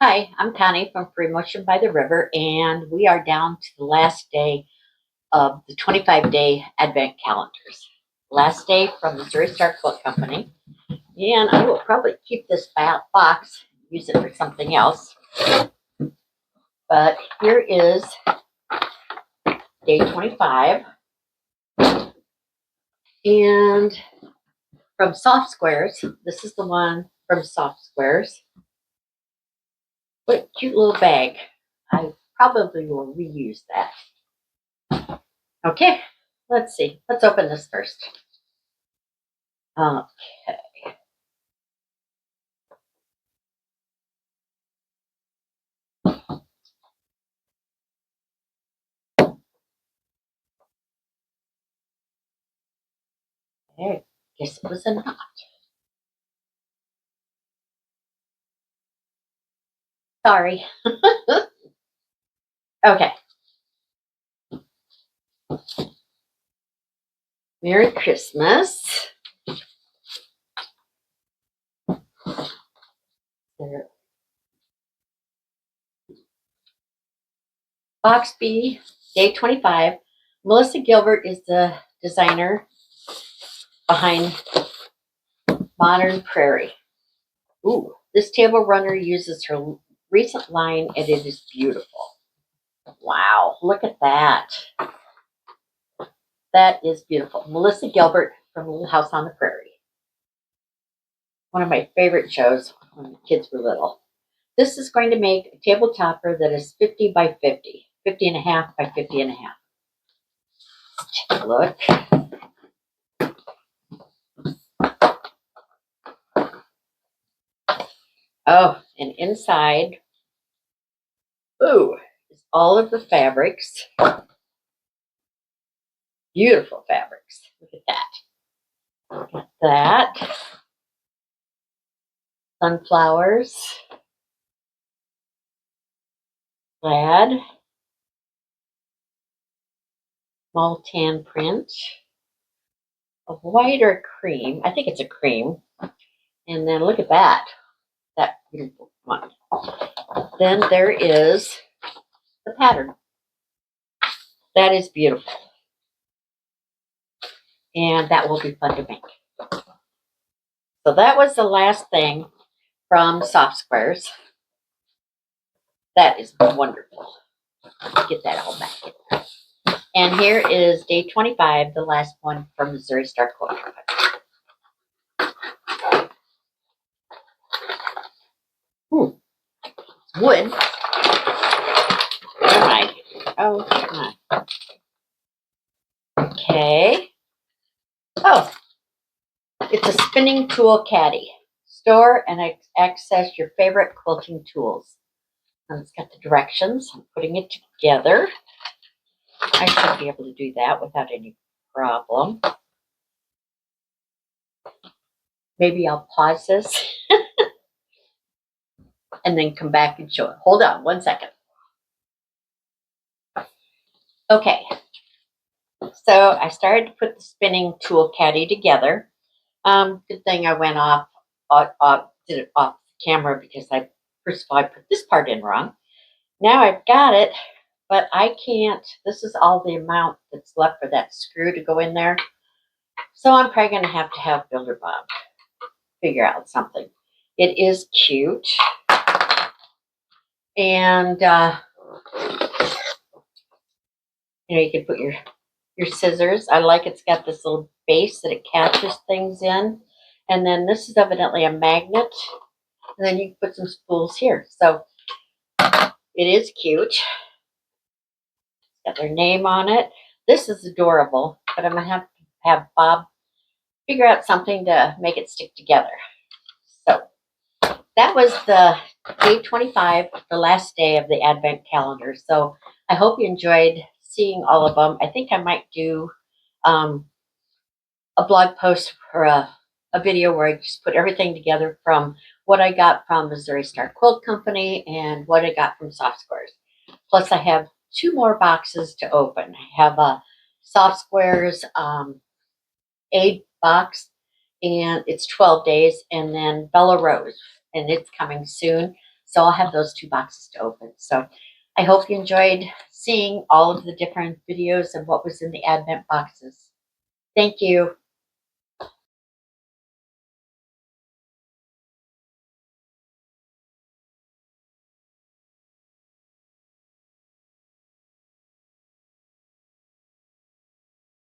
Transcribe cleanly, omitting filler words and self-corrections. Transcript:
Hi, I'm Connie from Free Motion by the River, and we are down to the last day of the 25-day Advent calendars. Last day from Missouri Star Quilt Company, and I will probably keep this box, use it for something else. But here is day 25, and from Soft Squares, this is the one from Soft Squares. What a cute little bag. I probably will reuse that. Okay, let's see. Let's open this first. Okay. I guess it was a knot. Sorry. Okay. Merry Christmas. There. Box B, day 25. Melissa Gilbert is the designer behind Modern Prairie. Ooh, this table runner uses her recent line and it is beautiful. Wow, look at that. That is beautiful. Melissa Gilbert from Little House on the Prairie. One of my favorite shows when the kids were little. This is going to make a table topper that is 50 by 50, 50 and a half by 50 and a half. Take a look. Oh, and inside, ooh, is all of the fabrics. Beautiful fabrics. Look at that. Look at that. Sunflowers. Plaid. Multan print. A white or cream. I think it's a cream. And then look at that. That beautiful one. Then there is the pattern. That is beautiful. And that will be fun to make. So that was the last thing from Soft Squares. That is wonderful. Get that all back in there. And here is day 25, the last one from Missouri Star Quilt Company. Wood. Never mind. Oh, come on. Okay. Oh, it's a spinning tool caddy. Store and access your favorite quilting tools. And it's got the directions. I'm putting it together. I should be able to do that without any problem. Maybe I'll pause this and then come back and show it. Hold on 1 second. Okay. So I started to put the spinning tool caddy together. Good thing I went did it off the camera because first of all, I put this part in wrong. Now I've got it, but I can't. This is all the amount that's left for that screw to go in there. So I'm probably going to have Builder Bob figure out something. It is cute. And, you can put your scissors. I like it's got this little base that it catches things in. And then this is evidently a magnet. And then you can put some spools here. So it is cute. It's got their name on it. This is adorable, but I'm going to have Bob figure out something to make it stick together. So that was the day 25, the last day of the Advent calendar. So I hope you enjoyed seeing all of them. I think I might do a blog post or a video where I just put everything together from what I got from Missouri Star Quilt Company and what I got from Soft Squares. Plus I have 2 more boxes to open. I have a Soft Squares aid box, and it's 12 days, and then Bella Rose, and it's coming soon. So I'll have those 2 boxes to open. So I hope you enjoyed seeing all of the different videos of what was in the Advent boxes. Thank you.